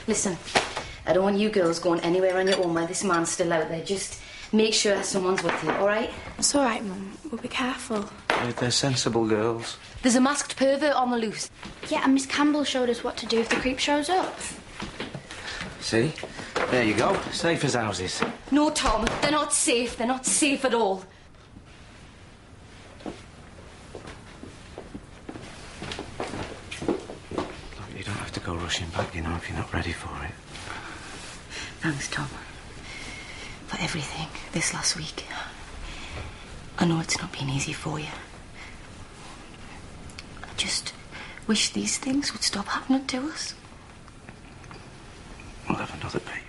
Listen, I don't want you girls going anywhere on your own while this man's still out there. Just make sure someone's with you, all right? It's all right, Mum. We'll be careful. They're sensible girls. There's a masked pervert on the loose. Yeah, and Miss Campbell showed us what to do if the creep shows up. See? There you go. Safe as houses. No, Tom, they're not safe. They're not safe at all. Look, you don't have to go rushing back, you know, if you're not ready for it. Thanks, Tom, for everything this last week. I know it's not been easy for you. I just wish these things would stop happening to us. We'll have another baby.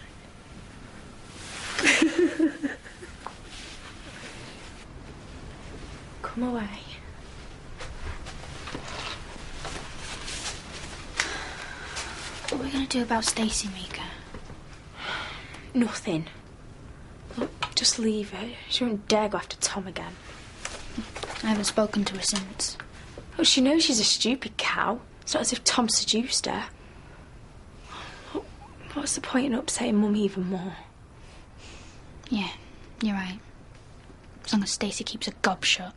Come away. What are we going to do about Stacey, Mika? Nothing. Look, just leave her. She won't dare go after Tom again. I haven't spoken to her since. Oh, she knows she's a stupid cow. It's not as if Tom seduced her. What's the point in upsetting Mum even more? Yeah, you're right. As long as Stacey keeps her gob shut.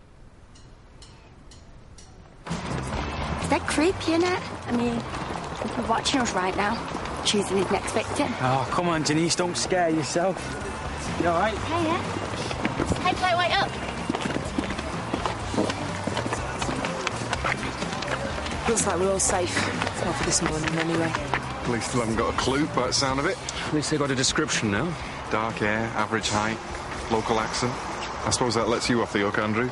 It's that creepy, innit? I mean, if we're watching us right now, choosing his next victim. Oh, come on, Denise, don't scare yourself. You all right? Hey, yeah. Hey, play wait up. Looks like we're all safe. Not for this morning, anyway. Police still haven't got a clue by the sound of it. At least they got a description now. Dark hair, average height, local accent. I suppose that lets you off the hook, Andrew.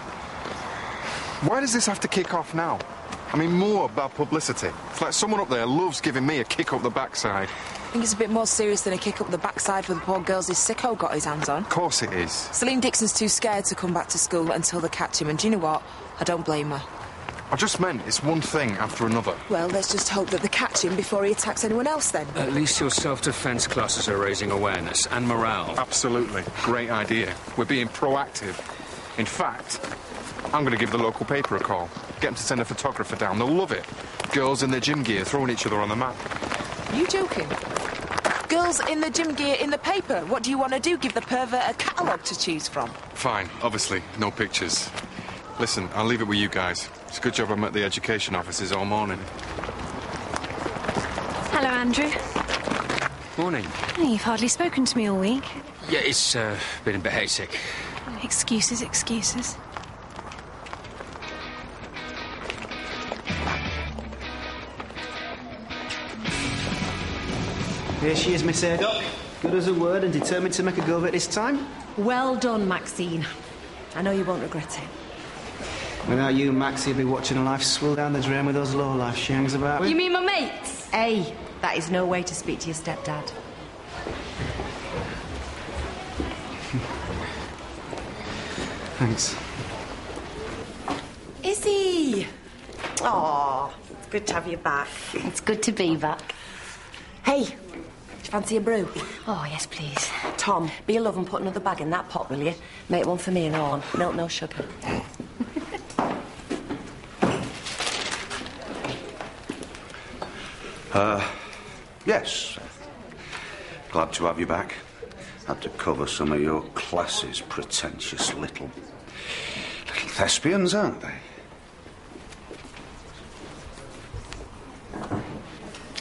Why does this have to kick off now? I mean, more bad publicity. It's like someone up there loves giving me a kick up the backside. I think it's a bit more serious than a kick up the backside for the poor girls his sicko got his hands on. Of course it is. Celine Dixon's too scared to come back to school until they catch him, and do you know what? I don't blame her. I just meant it's one thing after another. Well, let's just hope that they catch him before he attacks anyone else, then. At least your self-defence classes are raising awareness and morale. Absolutely. Great idea. We're being proactive. In fact, I'm going to give the local paper a call. Get them to send a photographer down. They'll love it. Girls in their gym gear throwing each other on the mat. Are you joking? Girls in the gym gear in the paper? What do you want to do? Give the pervert a catalogue to choose from? Fine. Obviously, no pictures. Listen, I'll leave it with you guys. It's a good job I'm at the education offices all morning. Hello, Andrew. Morning. Oh, you've hardly spoken to me all week. Yeah, it's been a bit hectic. Excuses, excuses. Here she is, Miss Haydock. Good as a word and determined to make a go of it this time. Well done, Maxine. I know you won't regret it. Without you, Maxie will be watching her life swill down the drain with those lowlifes she hangs about with. You mean my mates? Hey, that is no way to speak to your stepdad. Thanks. Izzie! Aw, it's good to have you back. It's good to be back. Hey, do you fancy a brew? Oh, yes, please. Tom, be a love and put another bag in that pot, will you? Make one for me and Owen. Milk, no sugar. Yes. Glad to have you back. Had to cover some of your classes, pretentious little thespians, aren't they?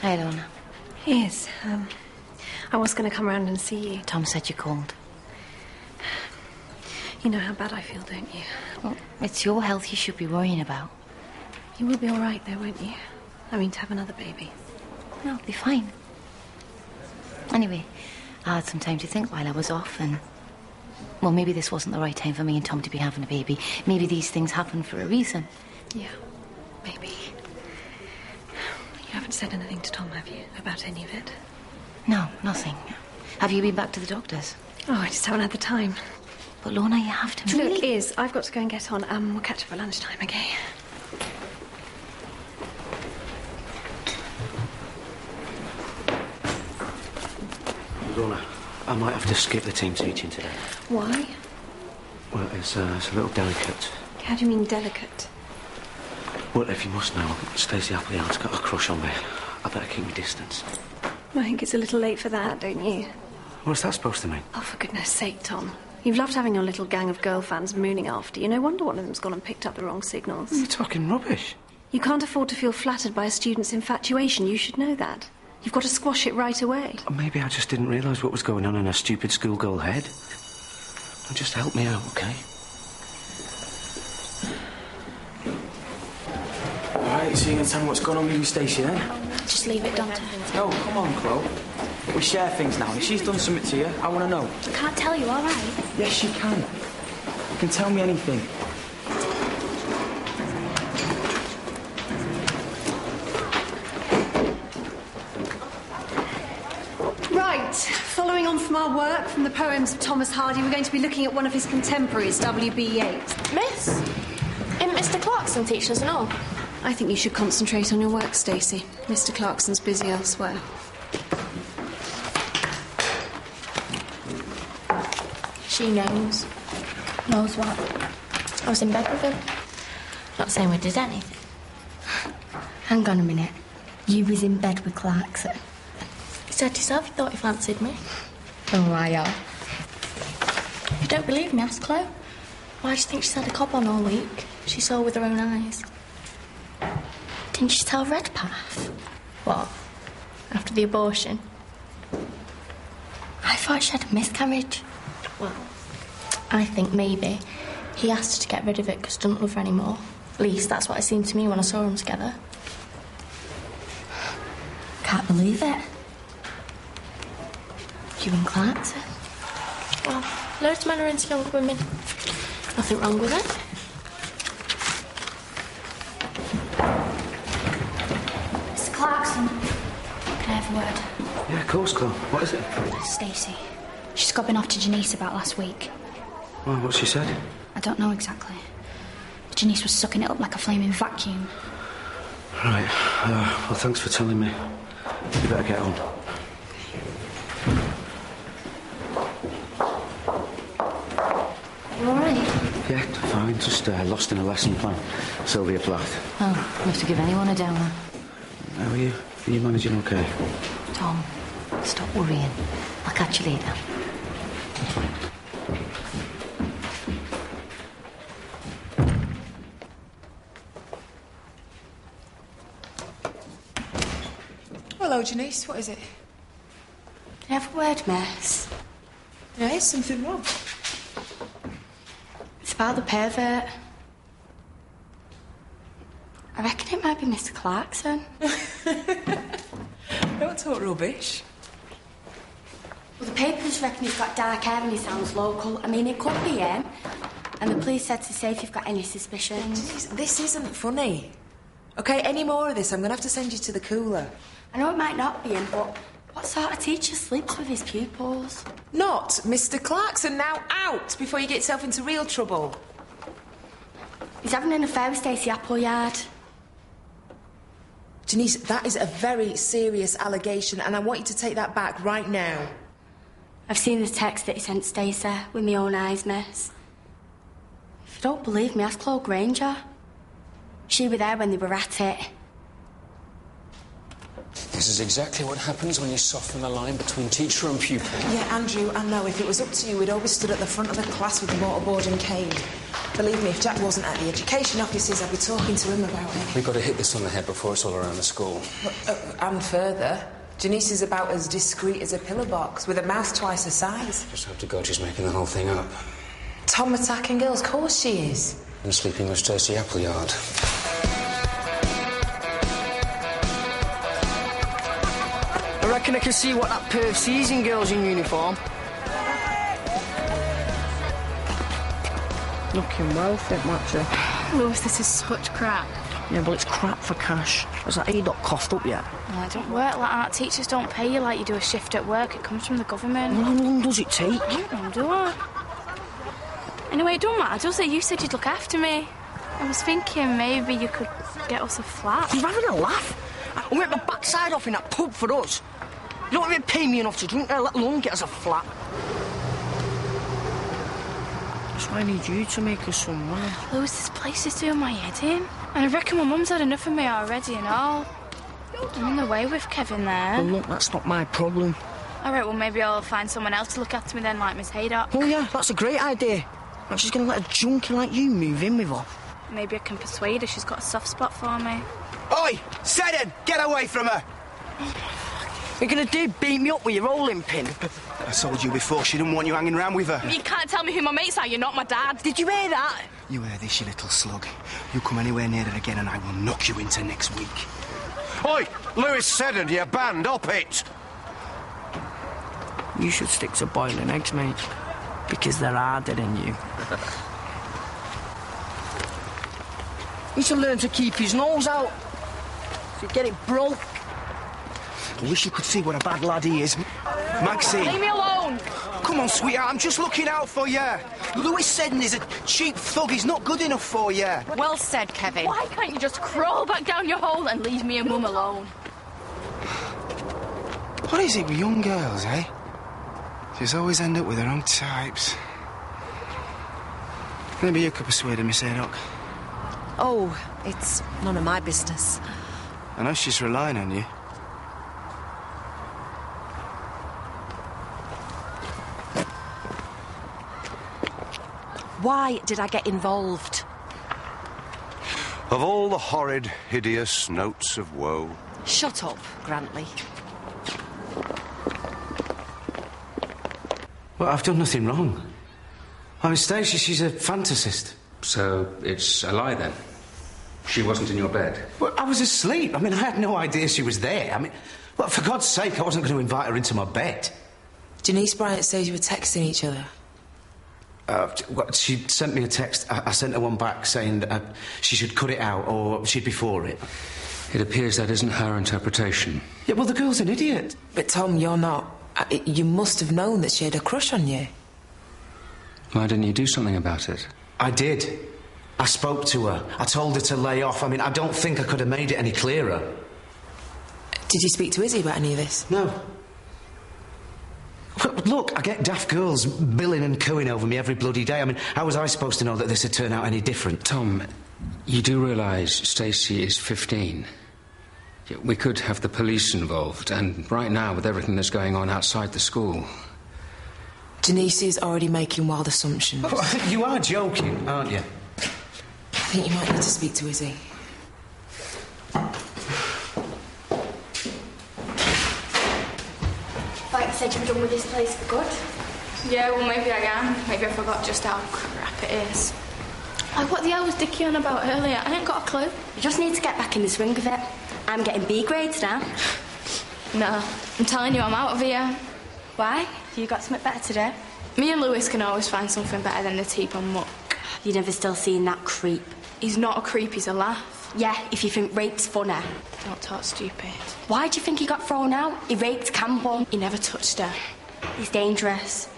Hi, Lorna. Yes, I was going to come round and see you. Tom said you called. You know how bad I feel, don't you? Well, it's your health you should be worrying about. You will be all right, though, won't you? I mean, to have another baby. No, I'll be fine. Anyway, I had some time to think while I was off, and... Well, maybe this wasn't the right time for me and Tom to be having a baby. Maybe these things happen for a reason. Yeah, maybe. You haven't said anything to Tom, have you, about any of it? No, nothing. Have you been back to the doctor's? Oh, I just haven't had the time. But, Lorna, you have to... Look, Iz, I've got to go and get on. We'll catch up at lunchtime, OK? Lorna, I might have to skip the team teaching today. Why? Well, it's a little delicate. How do you mean delicate? Well, if you must know, Stacey Appleyard's got a crush on me. I better keep my distance. I think it's a little late for that, don't you? What's that supposed to mean? Oh, for goodness sake, Tom. You've loved having your little gang of girl fans mooning after you. No wonder one of them's gone and picked up the wrong signals. You're talking rubbish. You can't afford to feel flattered by a student's infatuation. You should know that. You've got to squash it right away. Maybe I just didn't realise what was going on in a stupid schoolgirl head. Just help me out, OK? All right, so you're going to tell me what's going on with you, Stacey, then? Just leave it, Dante. No, come on, Chlo. We share things now, and if she's done something to you, I want to know. I can't tell you, all right? Yes, you can. You can tell me anything. Right, following on from our work from the poems of Thomas Hardy, we're going to be looking at one of his contemporaries, W.B. Yeats. Miss? Isn't Mr. Clarkson teaching us and all? I think you should concentrate on your work, Stacey. Mr. Clarkson's busy elsewhere. She knows. Knows what? I was in bed with him. Not saying we did anything. Hang on a minute. You was in bed with Clarkson? He said himself he thought he fancied me. Oh, I are. If you don't believe me, ask Chlo. Why do you think she's had a cob on all week? She saw with her own eyes. Didn't she tell Redpath? What? After the abortion? I thought she had a miscarriage. Well, I think maybe he asked her to get rid of it because he doesn't love her anymore. At least that's what it seemed to me when I saw them together. Can't believe it. You and Clarkson? Well, loads of men are into young women. Nothing wrong with it. Mr. Clarkson, can I have a word? Yeah, of course, Chlo. What is it? Stacey. She's gobbing off to Janice about last week. Well, what's she said? I don't know exactly. But Janice was sucking it up like a flaming vacuum. Right. Well, thanks for telling me. You better get on. You all right? Yeah, fine. Just lost in a lesson plan. Sylvia Plath. Oh, you have to give anyone a downer. How are you? Are you managing okay? Tom, stop worrying. I'll catch you later. Hello, Janice. What is it? Can I have a word, miss? Yeah, is something wrong? It's about the pervert. I reckon it might be Mr. Clarkson. Don't talk rubbish. Well, the papers reckon he's got dark hair and he sounds local. I mean, it could be him. And the police said to say if you've got any suspicions. Janice, this isn't funny. OK, any more of this, I'm going to have to send you to the cooler. I know it might not be him, but what sort of teacher sleeps with his pupils? Not Mr. Clarkson. Now out before you get yourself into real trouble. He's having an affair with Stacey Appleyard. Janice, that is a very serious allegation, and I want you to take that back right now. I've seen the text that he sent Stacey with my own eyes, miss. If you don't believe me, ask Chlo Granger. She were there when they were at it. This is exactly what happens when you soften the line between teacher and pupil. Yeah, Andrew, I know. If it was up to you, we'd always stood at the front of the class with the mortarboard and cane. Believe me, if Jack wasn't at the education offices, I'd be talking to him about it. We've got to hit this on the head before it's all around the school. And further, Janice is about as discreet as a pillar box, with a mouth twice her size. Just hope to God she's making the whole thing up. Tom attacking girls, of course she is. And sleeping with Stacey Appleyard. I reckon I can see what that perv sees in girls in uniform. Looking well fit, Matcha. Lewis, this is such crap. Yeah, well, it's crap for cash. Has that A dot coughed up yet? No, it don't work like that. Teachers don't pay you like you do a shift at work. It comes from the government. How long does it take? I don't know, do I? Anyway, it don't matter, does it? You said you'd look after me. I was thinking maybe you could get us a flat. You're having a laugh? I went my backside off in that pub for us. You don't even pay me enough to drink there, let alone get us a flat. That's why I need you to make us some money. Lewis, this place is doing my head in. And I reckon my mum's had enough of me already and all. I'm in the way with Kevin there. Well, look, that's not my problem. All right, well, maybe I'll find someone else to look after me then, like Miss Haydock. Oh, yeah, that's a great idea. Like she's going to let a junkie like you move in with her. Maybe I can persuade her she's got a soft spot for me. Oi! Seddon! Get away from her! What are you going to do, beat me up with your rolling pin? I told you before, she didn't want you hanging around with her. You can't tell me who my mates are, you're not my dad. Did you hear that? You hear this, you little slug. You come anywhere near her again and I will knock you into next week. Oi! Lewis Seddon, you band, up it! You should stick to boiling eggs, mate. Because they're harder than you. He should learn to keep his nose out. So get it broke. I wish you could see what a bad lad he is. Maxine! Leave me alone! Come on, sweetheart, I'm just looking out for you. Lewis Seddon is a cheap thug. He's not good enough for you. Well said, Kevin. Why can't you just crawl back down your hole and leave me and Mum alone? What is it with young girls, eh? Just always end up with their own types. Maybe you could persuade her, Miss Haydock. Oh, it's none of my business. I know she's relying on you. Why did I get involved? Of all the horrid, hideous notes of woe. Shut up, Grantley. Well, I've done nothing wrong. I mean, Stacey, she's a fantasist. So it's a lie, then? She wasn't in your bed? Well, I was asleep. I mean, I had no idea she was there. I mean, well, for God's sake, I wasn't going to invite her into my bed. Denise Bryant says you were texting each other. Well, she sent me a text. I sent her one back saying that she should cut it out or she'd be for it. It appears that isn't her interpretation. Yeah, well, the girl's an idiot. But, Tom, you're not. You must have known that she had a crush on you. Why didn't you do something about it? I did. I spoke to her. I told her to lay off. I mean, I don't think I could have made it any clearer. Did you speak to Izzie about any of this? No. Look, I get daft girls billing and cooing over me every bloody day. I mean, how was I supposed to know that this would turn out any different? Tom, you do realise Stacey is 15. We could have the police involved, and right now, with everything that's going on outside the school... Denise is already making wild assumptions. Oh, you are joking, aren't you? I think you might need to speak to Izzie. Like I said, you were done with this place for good. Yeah, well, maybe I am. Maybe I forgot just how crap it is. Like, what the hell was Dickie on about earlier? I ain't got a clue. You just need to get back in the swing of it. I'm getting B grades now. No, I'm telling you, I'm out of here. Why? You got something better to do? Me and Lewis can always find something better than the tea on muck. You never still seen that creep? He's not a creep, he's a laugh. Yeah, if you think rape's funny. Don't talk stupid. Why do you think he got thrown out? He raped Campbell. He never touched her. He's dangerous.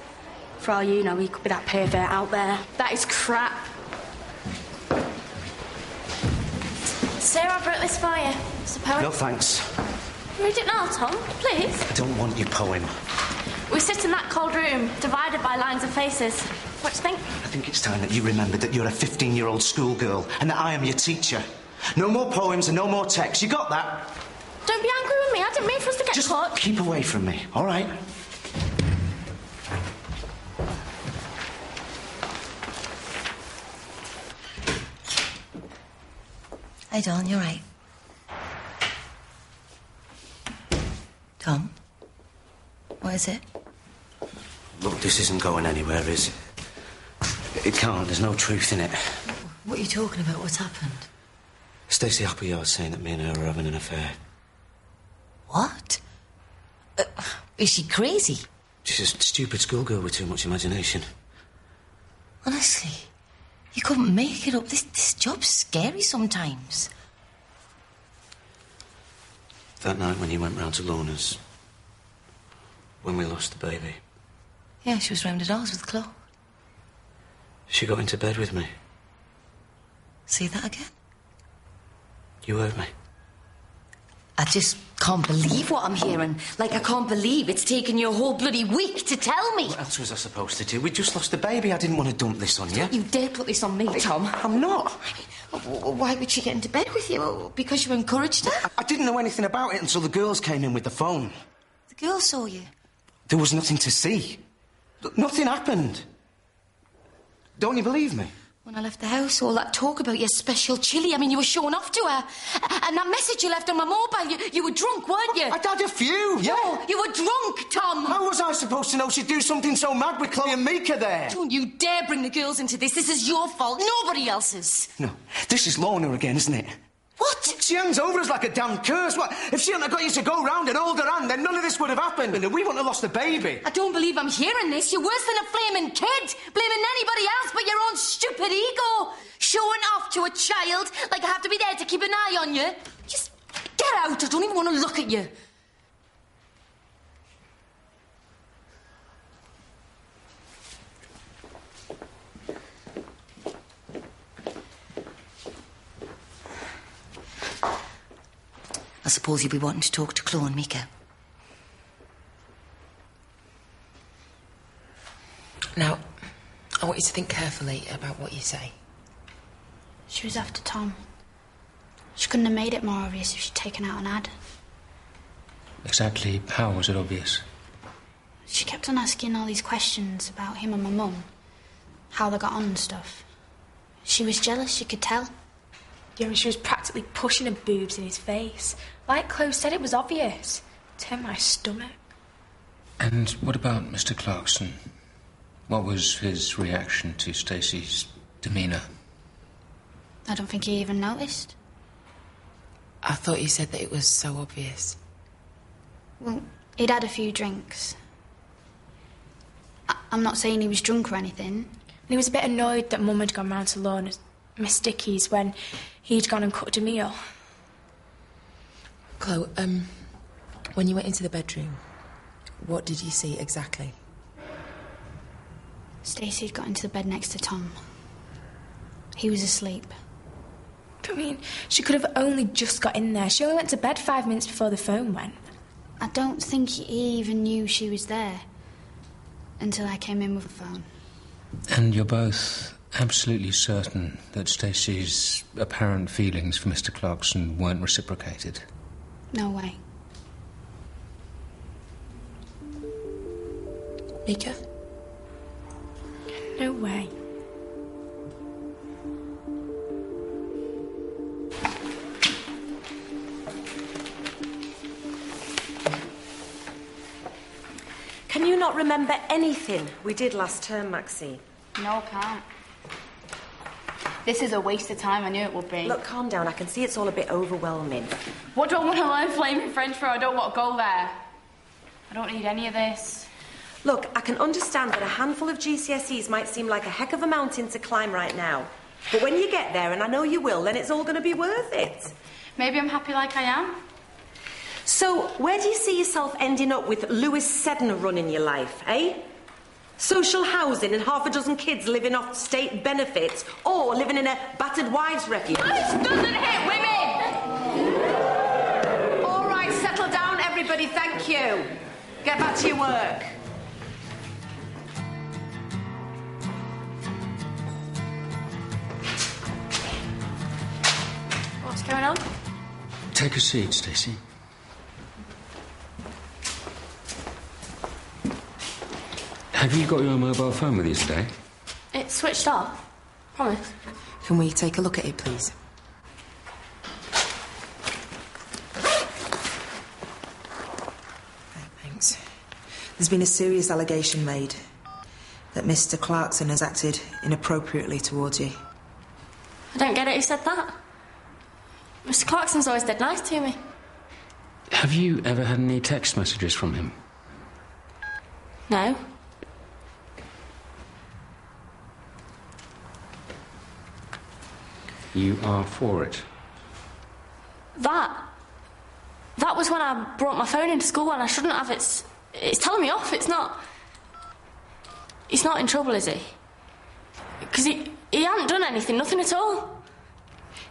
For all you know, he could be that pervert out there. That is crap. Sarah, I brought this for you. It's a poem. No, thanks. Read it now, Tom, please. I don't want your poem. We sit in that cold room, divided by lines of faces. What do you think? I think it's time that you remembered that you're a 15-year-old schoolgirl and that I am your teacher. No more poems and no more texts. You got that? Don't be angry with me. I didn't mean for us to get caught. Just keep away from me, all right? Hey, Dawn, you're right. Tom? What is it? Look, this isn't going anywhere, is it? It can't. There's no truth in it. What are you talking about? What's happened? Stacey Appleyard's saying that me and her are having an affair. What? Is she crazy? She's a stupid schoolgirl with too much imagination. Honestly, you couldn't make it up. This job's scary sometimes. That night when you went round to Lorna's, when we lost the baby. Yeah, she was round at ours with Chlo. She got into bed with me. Say that again? You heard me. I just can't believe what I'm hearing. Like, I can't believe it's taken you a whole bloody week to tell me. What else was I supposed to do? We just lost the baby. I didn't want to dump this on you. Don't you dare put this on me, Tom. I'm not. Why would she get into bed with you? Because you encouraged her? I didn't know anything about it until the girls came in with the phone. The girls saw you? There was nothing to see. Nothing happened. Don't you believe me? When I left the house, all that talk about your special chili, I mean, you were showing off to her. And that message you left on my mobile, you were drunk, weren't you? I'd had a few, yeah. No, you were drunk, Tom. How was I supposed to know she'd do something so mad with Chlo and Mika there? Don't you dare bring the girls into this. This is your fault, nobody else's. No, this is Lorna again, isn't it? What? She hangs over us like a damn curse. What? If she hadn't got you to go round and hold her hand, then none of this would have happened, and we wouldn't have lost the baby. I don't believe I'm hearing this. You're worse than a flaming kid, blaming anybody else but your own stupid ego. Showing off to a child like I have to be there to keep an eye on you. Just get out. I don't even want to look at you. I suppose you'll be wanting to talk to Chlo and Mika. Now, I want you to think carefully about what you say. She was after Tom. She couldn't have made it more obvious if she'd taken out an ad. Exactly how was it obvious? She kept on asking all these questions about him and my mum. How they got on and stuff. She was jealous, you could tell. Yeah, she was practically pushing her boobs in his face. Like Chlo said, it was obvious. Turned my stomach. And what about Mr. Clarkson? What was his reaction to Stacey's demeanour? I don't think he even noticed. I thought you said that it was so obvious. Well, he'd had a few drinks. I'm not saying he was drunk or anything. And he was a bit annoyed that Mum had gone round to Lorna's Miss Dickie's when he'd gone and cooked a meal. Chlo, when you went into the bedroom, what did you see exactly? Stacey had got into the bed next to Tom. He was asleep. I mean, she could have only just got in there. She only went to bed 5 minutes before the phone went. I don't think he even knew she was there until I came in with the phone. And you're both absolutely certain that Stacey's apparent feelings for Mr. Clarkson weren't reciprocated? No way. Mika? No way. Can you not remember anything we did last term, Maxie? No, I can't. This is a waste of time. I knew it would be. Look, calm down. I can see it's all a bit overwhelming. What do I want to learn flaming French for? I don't want to go there. I don't need any of this. Look, I can understand that a handful of GCSEs might seem like a heck of a mountain to climb right now. But when you get there, and I know you will, then it's all going to be worth it. Maybe I'm happy like I am. So, where do you see yourself ending up with Lewis Sedden running your life, eh? Social housing and half a dozen kids living off state benefits, or living in a battered wives' refuge? This doesn't hit women! All right, settle down, everybody, thank you. Get back to your work. What's going on? Take a seat, Stacey. Have you got your mobile phone with you today? It's switched off. Promise. Can we take a look at it, please? Thanks. There's been a serious allegation made that Mr. Clarkson has acted inappropriately towards you. I don't get it. Who said that? Mr. Clarkson's always dead nice to me. Have you ever had any text messages from him? No. You are for it? That was when I brought my phone into school and I shouldn't have. It's telling me off. It's not... He's not in trouble, is he? Because he hadn't done anything, nothing at all.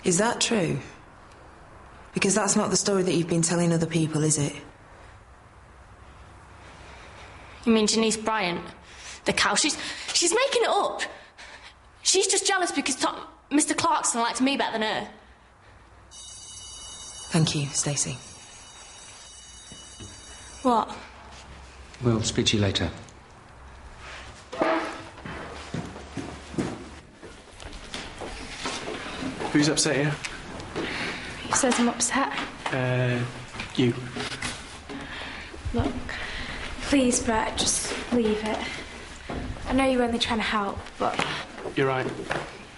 Is that true? Because that's not the story that you've been telling other people, is it? You mean Janice Bryant? The cow? She's making it up. She's just jealous because Mr. Clarkson liked me better than her. Thank you, Stacey. What? We'll speak to you later. Who's upset here? Who says I'm upset? You. Look, please, Brett, just leave it. I know you're only trying to help, but... You're right.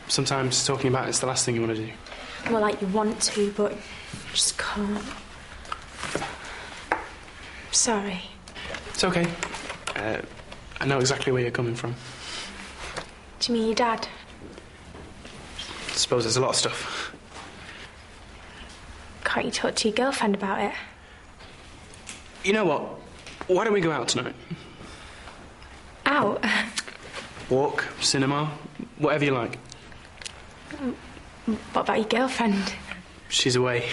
Sometimes talking about it's the last thing you want to do. Well, like you want to, but just can't. Sorry. It's okay. I know exactly where you're coming from. Do you mean your dad? I suppose there's a lot of stuff. Can't you talk to your girlfriend about it? You know what? Why don't we go out tonight? Out? Walk, cinema, whatever you like. What about your girlfriend? She's away.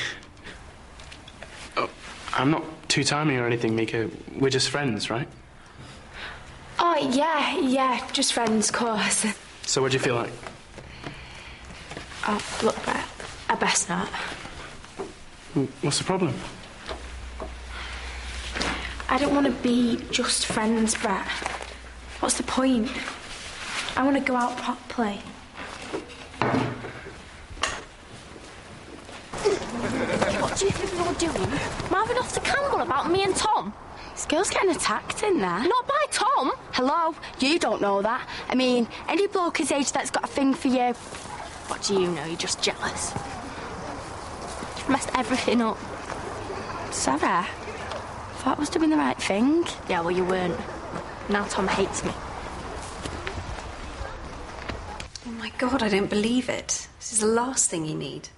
Oh, I'm not two-timing or anything, Mika. We're just friends, right? Oh, yeah, just friends, of course. So what do you feel like? Oh, look, Brett, I best not. What's the problem? I don't want to be just friends, Brett. What's the point? I want to go out properly. What do you think you're doing? Marvin off to Campbell about me and Tom? This girl's getting attacked in there. Not by Tom. Hello? You don't know that. I mean, any bloke his age that's got a thing for you... What do you know? You're just jealous. You've messed everything up. Sorry. Thought I was doing the right thing. Yeah, well, you weren't. Now Tom hates me. Oh, my God, I don't believe it. This is the last thing you need.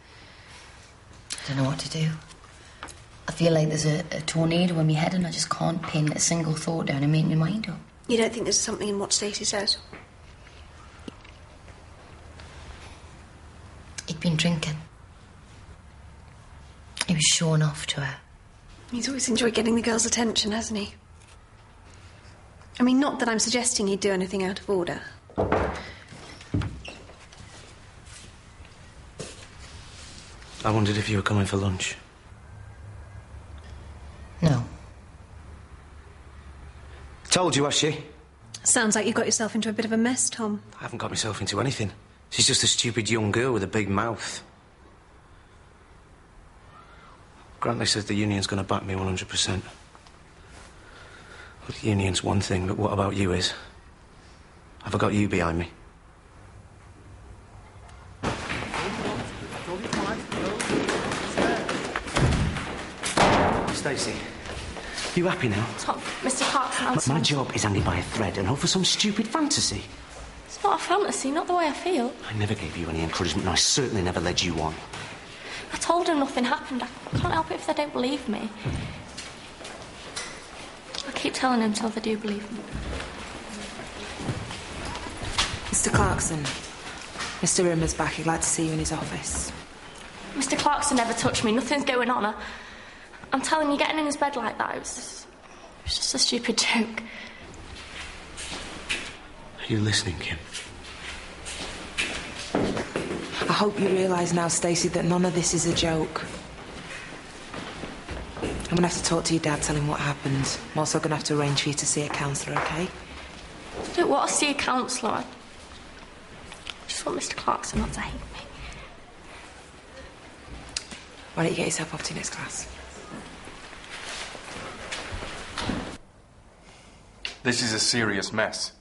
I don't know what to do. I feel like there's a tornado in my head and I just can't pin a single thought down and make my mind up. You don't think there's something in what Stacey says? He'd been drinking. He was showing off to her. He's always enjoyed getting the girl's attention, hasn't he? I mean, not that I'm suggesting he'd do anything out of order. I wondered if you were coming for lunch. No. Told you, has she? Sounds like you got yourself into a bit of a mess, Tom. I haven't got myself into anything. She's just a stupid young girl with a big mouth. Grantley says the union's going to back me 100%. Well, the union's one thing, but what about you is? Have I got you behind me? Stacey, you happy now? Tom, Mr. Clarkson, My job is hanging by a thread and hope for some stupid fantasy. It's not a fantasy, not the way I feel. I never gave you any encouragement, and I certainly never led you on. I told them nothing happened. I can't help it if they don't believe me. I keep telling them till they do believe me. Mr. Clarkson, Mr. Rimmer's back. He'd like to see you in his office. Mr. Clarkson never touched me. Nothing's going on. I'm telling you, getting in his bed like that, it was just a stupid joke. Are you listening, Kim? I hope you realise now, Stacey, that none of this is a joke. I'm going to have to talk to your dad, tell him what happened. I'm also going to have to arrange for you to see a counsellor, OK? I don't want to see a counsellor. I just want Mr. Clarkson not to hate me. Why don't you get yourself off to your next class? This is a serious mess.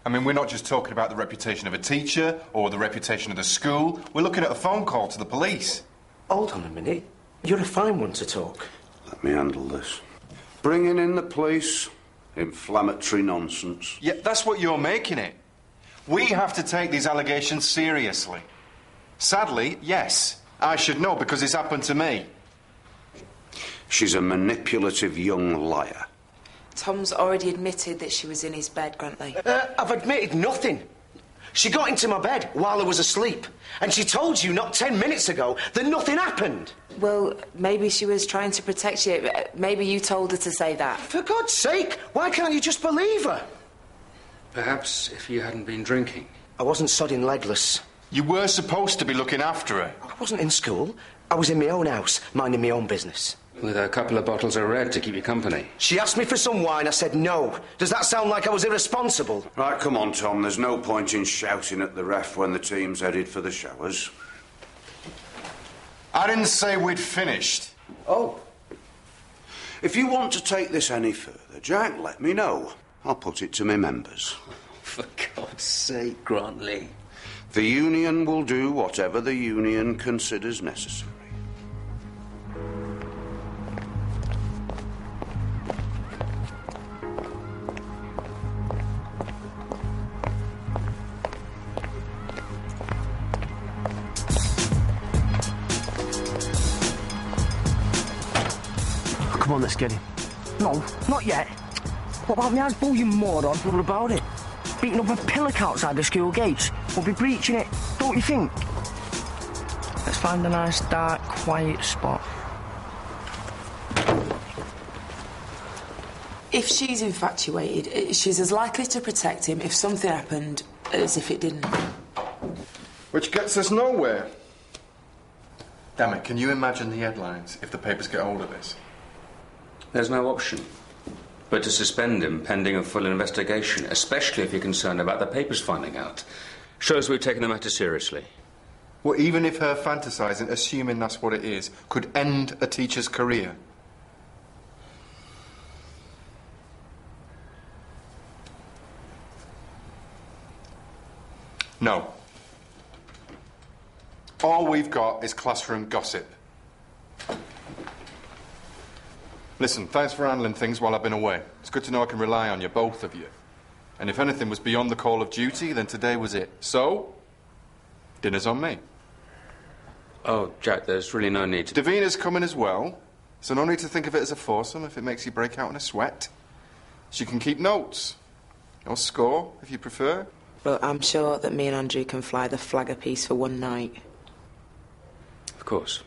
I mean, we're not just talking about the reputation of a teacher or the reputation of the school. We're looking at a phone call to the police. Hold on a minute. You're a fine one to talk. Let me handle this. Bringing in the police. Inflammatory nonsense. Yeah, that's what you're making it. We have to take these allegations seriously. Sadly, yes. I should know because it's happened to me. She's a manipulative young liar. Tom's already admitted that she was in his bed, Grantley. I've admitted nothing. She got into my bed while I was asleep, and she told you not 10 minutes ago that nothing happened. Well, maybe she was trying to protect you. Maybe you told her to say that. For God's sake, why can't you just believe her? Perhaps if you hadn't been drinking. I wasn't sodding legless. You were supposed to be looking after her. I wasn't in school. I was in my own house, minding my own business. With a couple of bottles of red to keep you company. She asked me for some wine. I said no. Does that sound like I was irresponsible? Right, come on, Tom. There's no point in shouting at the ref when the team's headed for the showers. I didn't say we'd finished. Oh. If you want to take this any further, Jack, let me know. I'll put it to my members. For God's sake, Grantley. The union will do whatever the union considers necessary. Come on, let's get him. No, not yet. What about me as bull, you moron? What about it? Beating up a pillock outside the school gates. We'll be breaching it, don't you think? Let's find a nice, dark, quiet spot. If she's infatuated, she's as likely to protect him if something happened as if it didn't. Which gets us nowhere. Damn it, can you imagine the headlines if the papers get hold of this? There's no option but to suspend him pending a full investigation, especially if you're concerned about the papers finding out. Shows we've taken the matter seriously. Well, even if her fantasising, assuming that's what it is, could end a teacher's career. No. All we've got is classroom gossip. Listen, thanks for handling things while I've been away. It's good to know I can rely on you, both of you. And if anything was beyond the call of duty, then today was it. So, dinner's on me. Oh, Jack, there's really no need to... Davina's coming as well, so no need to think of it as a foursome if it makes you break out in a sweat. She can keep notes. Or score, if you prefer. Well, I'm sure that me and Andrew can fly the flag a piece for one night. Of course.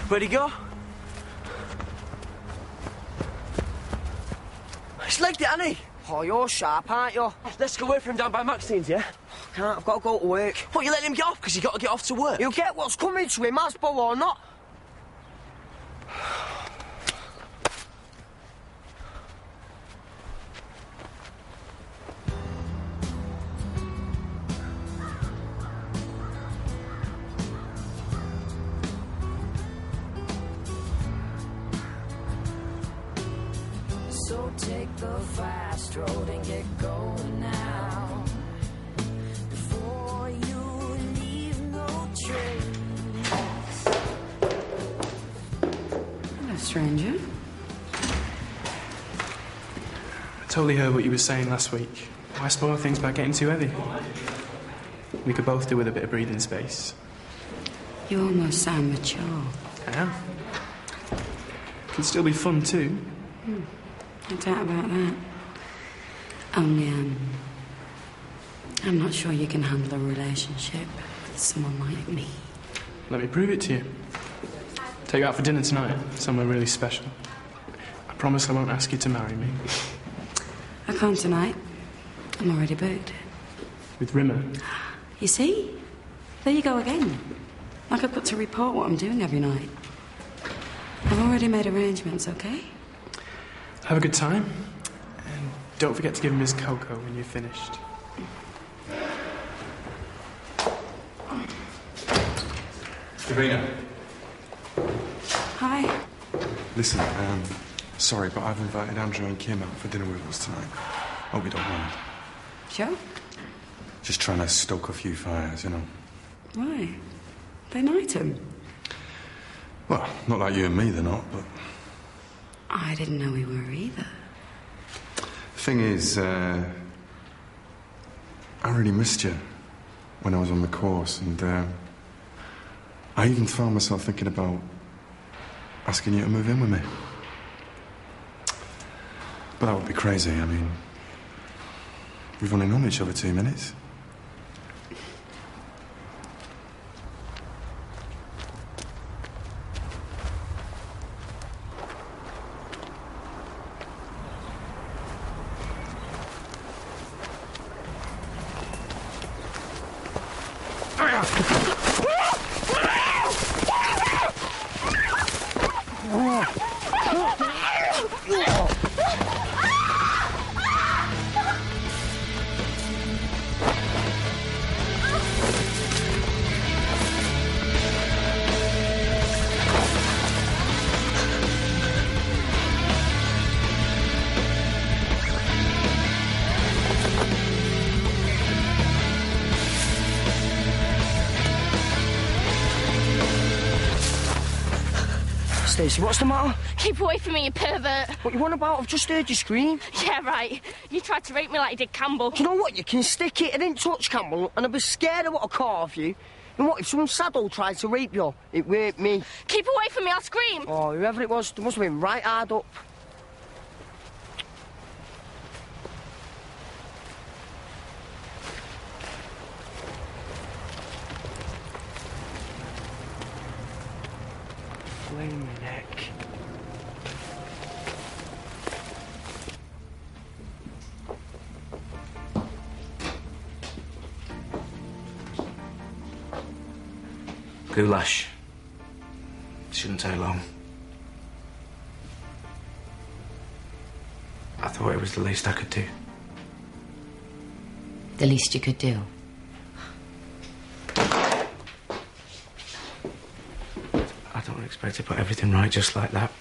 Where'd he go? He's legged it, hasn't he? Oh, you're sharp, aren't you? Let's go away from him down by Maxine's, yeah? Can't, I've got to go to work. What, you letting him get off because you got to get off to work? You'll get what's coming to him, that's bow or not. So take the fast road and get going now, before you leave no trace. Hello, stranger. I totally heard what you were saying last week. Why spoil things by getting too heavy? We could both do with a bit of breathing space. You almost sound mature. I am. Can still be fun too. No doubt about that. Only, I'm not sure you can handle a relationship with someone like me. Let me prove it to you. Take you out for dinner tonight, somewhere really special. I promise I won't ask you to marry me. I can't tonight. I'm already booked. With Rimmer. You see? There you go again. I could put to report what I'm doing every night. I've already made arrangements, okay? Have a good time. And don't forget to give him his cocoa when you're finished. Davina. Hi. Listen, sorry, but I've invited Andrew and Kim out for dinner with us tonight. Hope you don't mind. Sure. Just trying to stoke a few fires, you know. Why? They knight him. Well, not like you and me, they're not, but... I didn't know we were either. The thing is, I really missed you when I was on the course, and I even found myself thinking about asking you to move in with me. But that would be crazy. I mean, we've only known each other 2 minutes. Stacey, what's the matter? Keep away from me, you pervert. What you want about? I've just heard you scream. Yeah, right. You tried to rape me like you did Campbell. Do you know what? You can stick it. I didn't touch Campbell, and I'd be scared of what I caught off you. And what if some saddle tried to rape you? It raped me. Keep away from me, I'll scream. Oh, whoever it was, they must have been right hard up. Flame neck. Goulash. Shouldn't take long. I thought it was the least I could do. The least you could do. I don't expect to put everything right just like that.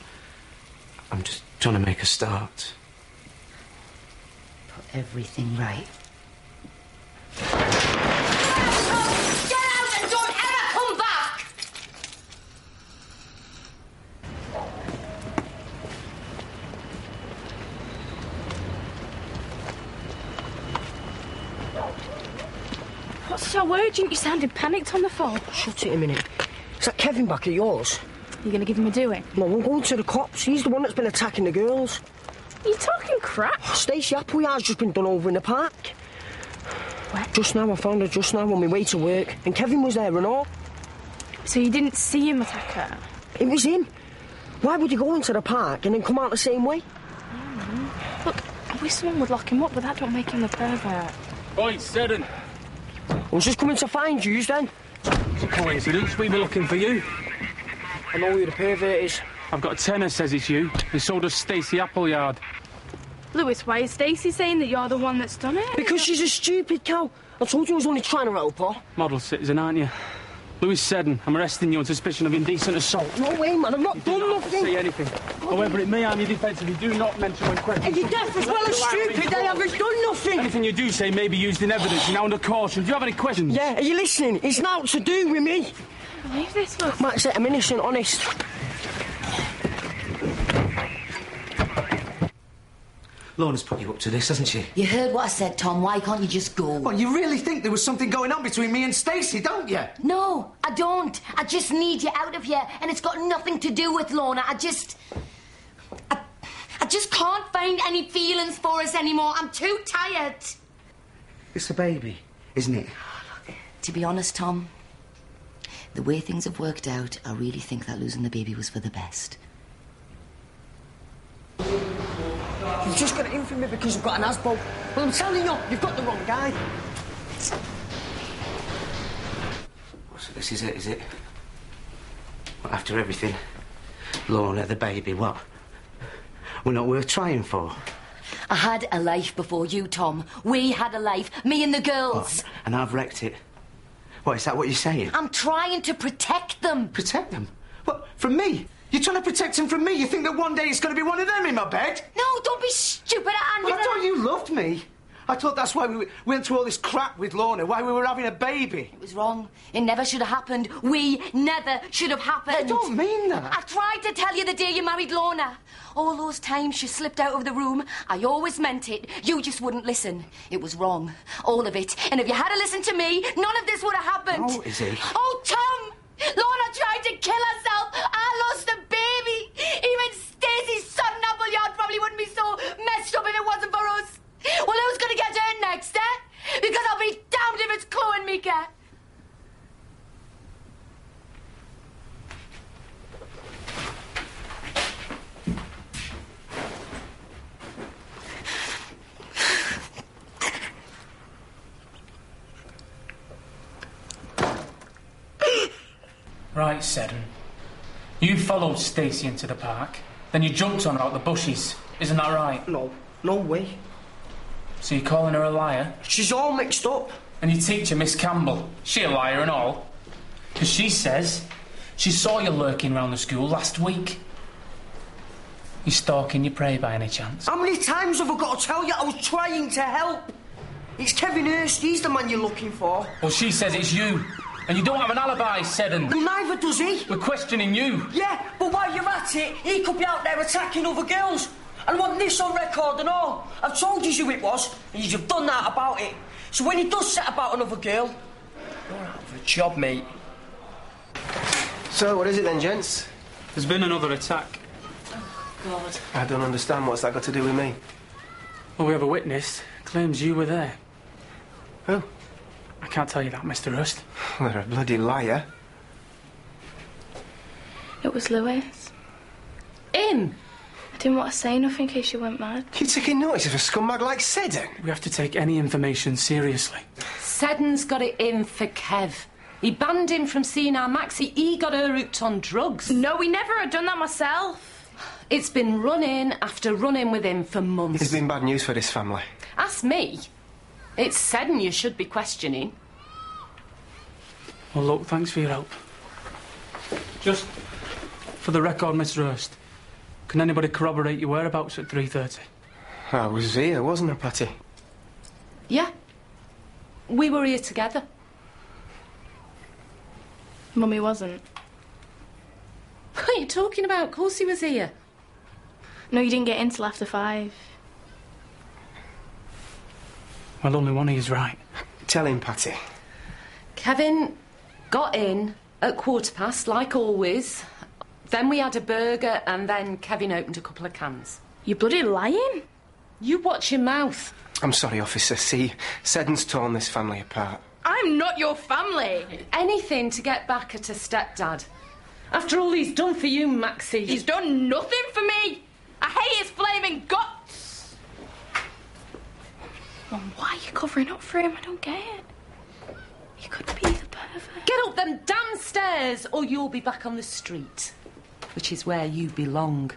I'm just trying to make a start. Put everything right. What's so urgent? You sounded panicked on the phone. Shut it a minute. Is that Kevin back at yours? You going to give him a doing? No, I'm going to the cops. He's the one that's been attacking the girls. Are you talking crap? Stacey Appleyard's just been done over in the park. Where? Just now, I found her just now on my way to work. And Kevin was there and all. So you didn't see him attack her? It was him. Why would you go into the park and then come out the same way? Look, I wish someone would lock him up, but that don't make him the pervert. Right, Seddon. I was just coming to find you then. It's a coincidence. We were looking for you. I know who the pervert is. I've got a tenor says it's you, and so does Stacey Appleyard. Lewis, why is Stacey saying that you're the one that's done it? Because she's a stupid cow. I told you I was only trying to help her. Model citizen, aren't you? Lewis Seddon, I'm arresting you on suspicion of indecent assault. No way, man, I've not done nothing. Say anything. However it may harm your defence if you do not mention when questioned. Are you deaf as well as stupid? I haven't done nothing. Anything you do say may be used in evidence. You're now under caution. Do you have any questions? Yeah, are you listening? It's not to do with me. Believe this, look. Matt said I'm innocent, honest. Lorna's put you up to this, hasn't she? You heard what I said, Tom. Why can't you just go? Well, you really think there was something going on between me and Stacey, don't you? No, I don't. I just need you out of here, and it's got nothing to do with Lorna. I just can't find any feelings for us anymore. I'm too tired. It's a baby, isn't it? To be honest, Tom, the way things have worked out, I really think that losing the baby was for the best. You've just got it in for me because you've got an asbo. Well, I'm telling you, you've got the wrong guy. So this is it, is it? Well, after everything, Lorna, the baby, what? We're not worth trying for. I had a life before you, Tom. We had a life, me and the girls. What? And I've wrecked it. What, is that what you're saying? I'm trying to protect them. Protect them? What, from me? You're trying to protect them from me? You think that one day it's going to be one of them in my bed? No, don't be stupid. Well, I thought you loved me. I thought that's why we went through all this crap with Lorna, why we were having a baby. It was wrong. It never should have happened. We never should have happened. I don't mean that. I tried to tell you the day you married Lorna. All those times she slipped out of the room, I always meant it. You just wouldn't listen. It was wrong. All of it. And if you had to listen to me, none of this would have happened. Oh, Izzie. Oh, Tom! Lorna tried to kill herself. I lost a baby. Even Stacey's son Appleyard probably wouldn't be so messed up if it wasn't for us. Well, who's going to get her next, eh? Because I'll be damned if it's Chlo and Mika. Right, Seddon. You followed Stacey into the park, then you jumped on her out the bushes. Isn't that right? No way. So you're calling her a liar? She's all mixed up. And your teacher, Miss Campbell, she a liar and all? Because she says she saw you lurking around the school last week. You stalking your prey by any chance? How many times have I got to tell you I was trying to help? It's Kevin Hurst, he's the man you're looking for. Well, she says it's you. And you don't have an alibi, Seddon. Well, neither does he. We're questioning you. Yeah, but while you're at it, he could be out there attacking other girls. And want this on record and all. I've told you who it was, and you've done that about it. So when he does set about another girl, you're out of a job, mate. So, what is it then, gents? There's been another attack. God. I don't understand. What's that got to do with me? Well, we have a witness. Claims you were there. Who? I can't tell you that, Mr. Hurst. Well, they're a bloody liar. It was Lewis. Him? I didn't want to say nothing in case you went mad. You're taking notice of a scumbag like Seddon? We have to take any information seriously. Seddon's got it in for Kev. He banned him from seeing our Maxie. He got her hooked on drugs. No, we never had done that myself. It's been running after running with him for months. It's been bad news for this family. Ask me. It's Seddon you should be questioning. Well, look, thanks for your help. Just for the record, Mr. Hurst, can anybody corroborate your whereabouts at 3:30? I was here, wasn't I, Patty? Yeah. We were here together. Mummy wasn't. What are you talking about? Of course he was here. No, you didn't get in till after 5. Well, only one of you's right. Tell him, Patty. Kevin got in at 1:15, like always. Then we had a burger, and then Kevin opened a couple of cans. You bloody lying? You watch your mouth. I'm sorry, officer. See, Seddon's torn this family apart. I'm not your family. Anything to get back at her stepdad. After all he's done for you, Maxie. He's done nothing for me. I hate his flaming guts. Well, why are you covering up for him? I don't get it. You could be the pervert. Get up them damn stairs, or you'll be back on the street, which is where you belong.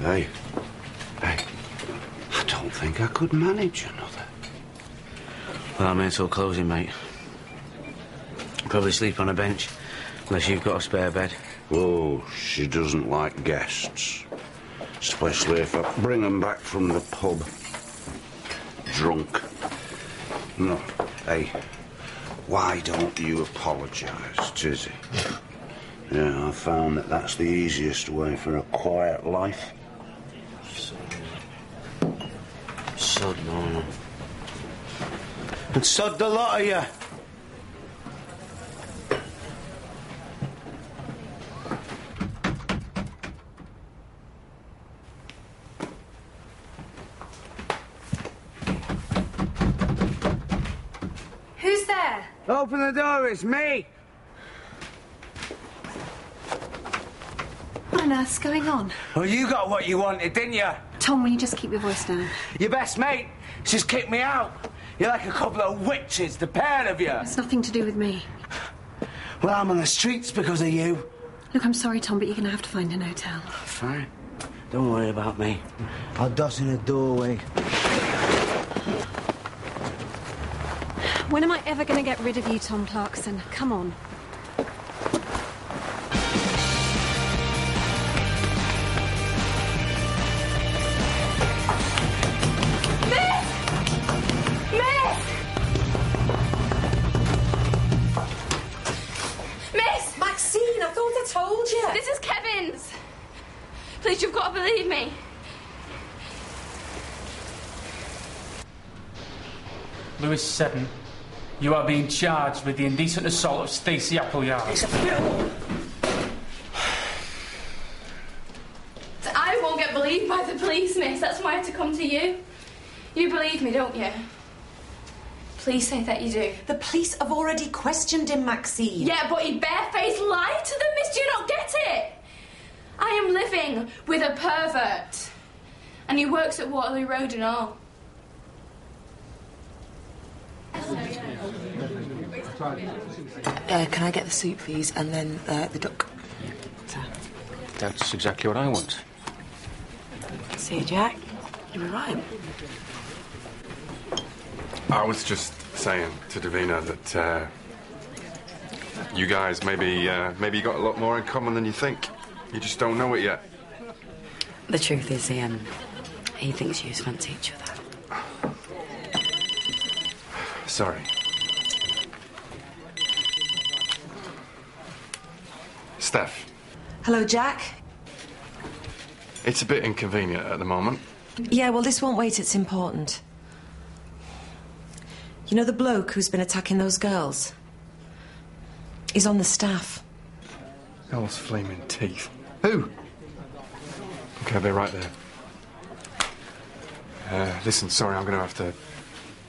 Hey. I don't think I could manage another. Well, I'm here till closing, mate. Probably sleep on a bench, unless you've got a spare bed. Oh, she doesn't like guests. Especially if I bring them back from the pub. Drunk. No. Hey, why don't you apologise, Izzie? Yeah, I found that that's the easiest way for a quiet life. Sod, no. And sod the lot of you. Who's there? Open the door, it's me. What on earth's going on? Well, you got what you wanted, didn't you? Tom, will you just keep your voice down? Your best mate, she's kicked me out. You're like a couple of witches, the pair of you. It's nothing to do with me. Well, I'm on the streets because of you. Look, I'm sorry, Tom, but you're going to have to find an hotel. Fine. Don't worry about me. I'll doss in a doorway. When am I ever going to get rid of you, Tom Clarkson? Come on. Told you. This is Kevin's. Please, you've got to believe me. Lewis Seddon, you are being charged with the indecent assault of Stacey Appleyard. I won't get believed by the police, miss. That's why I had to come to you. You believe me, don't you? Please say that you do. The police have already questioned him, Maxine. Yeah, but he barefaced lied to them, miss. Do you not get it? I am living with a pervert. And he works at Waterloo Road and all. Can I get the soup, please, and then the duck? That's exactly what I want. See you, Jack. You were right. I was just saying to Davina that you guys maybe you got a lot more in common than you think. You just don't know it yet. The truth is, he thinks you fancy each other. Sorry. Steph. Hello, Jack. It's a bit inconvenient at the moment. Yeah, well, this won't wait. It's important. You know the bloke who's been attacking those girls? He's on the staff. Those flaming teeth. Who? Okay, I'll be right there. Listen, sorry, I'm going to have to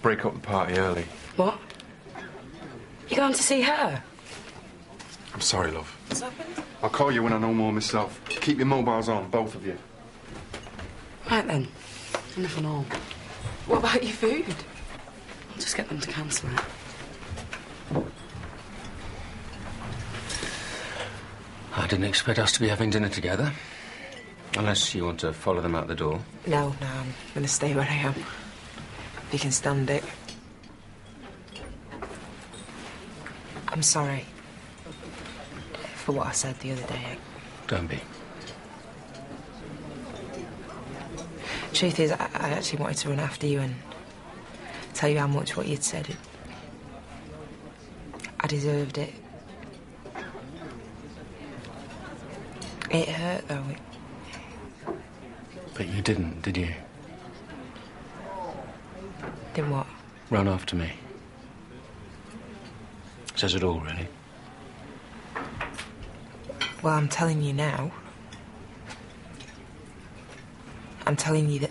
break up the party early. What? You going to see her? I'm sorry, love. What's happened? I'll call you when I know more myself. Keep your mobiles on, both of you. Right then. Enough and all. What about your food? I'll just get them to cancel it. I didn't expect us to be having dinner together. Unless you want to follow them out the door. No, I'm going to stay where I am. If you can stand it. I'm sorry for what I said the other day. Don't be. Truth is, I actually wanted to run after you and tell you how much what you'd said. I deserved it. It hurt, though. But you didn't, did you? Did what? Run after me. Says it all, really. Well, I'm telling you now. I'm telling you that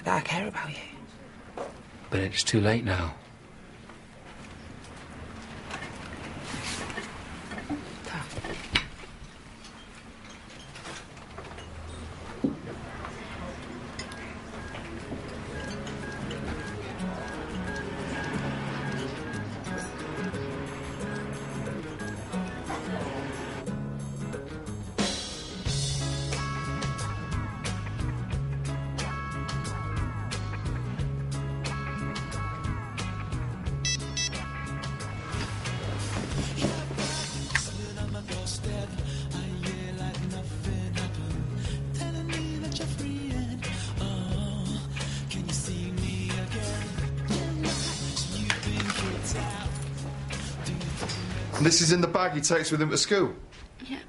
I care about you. But it's too late now. And this is in the bag he takes with him to school? Yeah.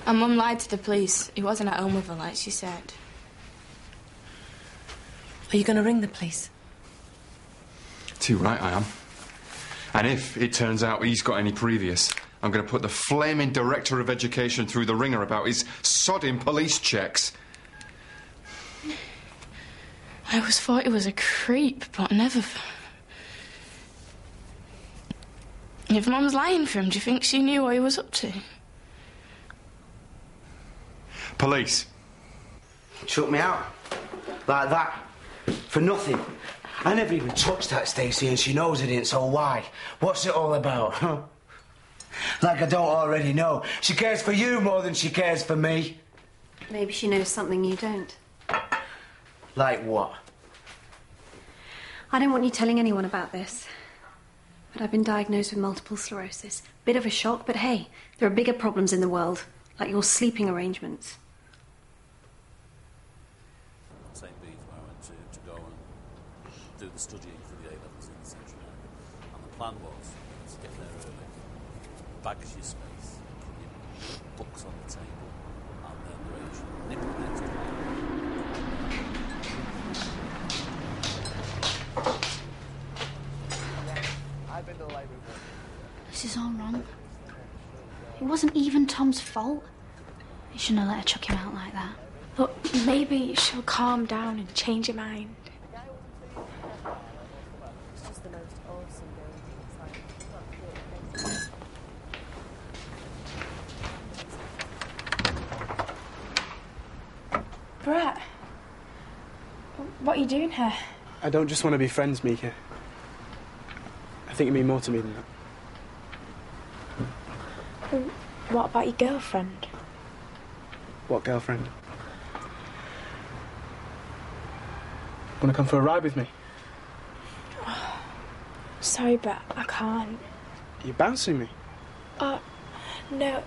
And Mum lied to the police. He wasn't at home with her, like she said. Are you going to ring the police? Too right I am. And if it turns out he's got any previous, I'm going to put the flaming Director of Education through the ringer about his sodding police checks. I always thought he was a creep, but never... If Mum's lying for him, do you think she knew what he was up to? Police. Chuck me out. Like that. For nothing. I never even touched that, Stacey, and she knows I didn't, so why? What's it all about, huh? Like I don't already know. She cares for you more than she cares for me. Maybe she knows something you don't. Like what? I don't want you telling anyone about this. But I've been diagnosed with multiple sclerosis. Bit of a shock, but hey, there are bigger problems in the world, like your sleeping arrangements. St. Bede's where I went to go and do the studying for the A-levels in Central America. And the plan was to get there early, baggage your space, put your books on the table, and then arrange nip next to This is all wrong. It wasn't even Tom's fault. You shouldn't have let her chuck him out like that. But maybe she'll calm down and change her mind. Brett, what are you doing here? I don't just want to be friends, Mika. I think you mean more to me than that. What about your girlfriend? What girlfriend? Want to come for a ride with me? Sorry, but I can't. Are you bouncing me? No.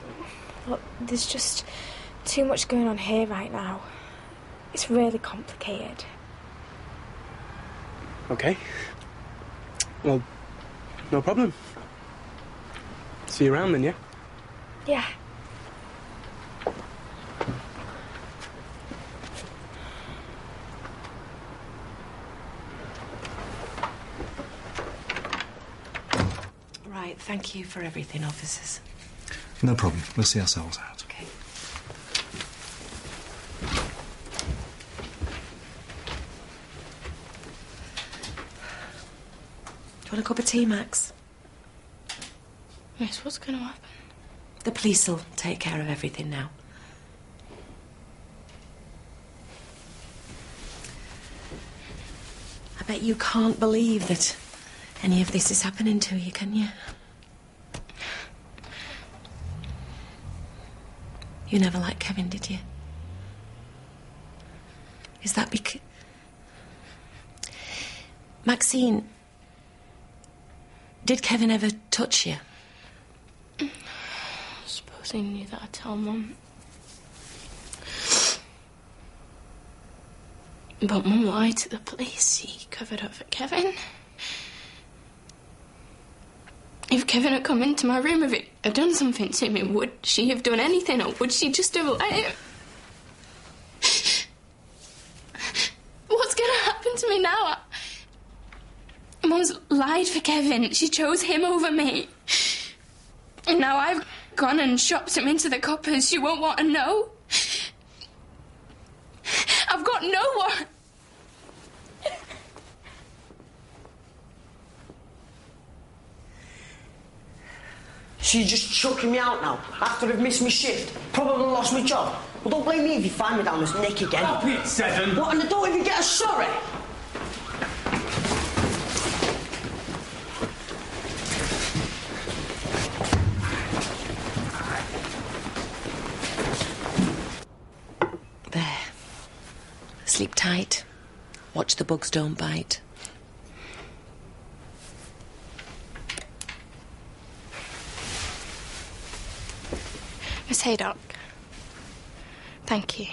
Look, there's just too much going on here right now. It's really complicated. Okay. Well, no problem. See you around then, yeah? Yeah. Right, thank you for everything, officers. No problem. We'll see ourselves out. Okay. Do you want a cup of tea, Max? Yes, what's going to happen? The police will take care of everything now. I bet you can't believe that any of this is happening to you, can you? You never liked Kevin, did you? Is that because... Maxine, did Kevin ever touch you? I suppose he knew that I'd tell Mum. But Mum lied to the police. He covered up for Kevin. If Kevin had come into my room, if it had done something to me, would she have done anything, or would she just have let him? What's going to happen to me now? Mum's lied for Kevin. She chose him over me. And now I've gone and shopped him into the coppers. She won't want to know. I've got no one. So you're just chucking me out now, after I've missed my shift? Probably lost my job. Well, don't blame me if you find me down this neck again. Stop it, Seven! What, and I don't even get a sorry? There. Sleep tight. Watch the bugs don't bite. Miss Haydock. Thank you.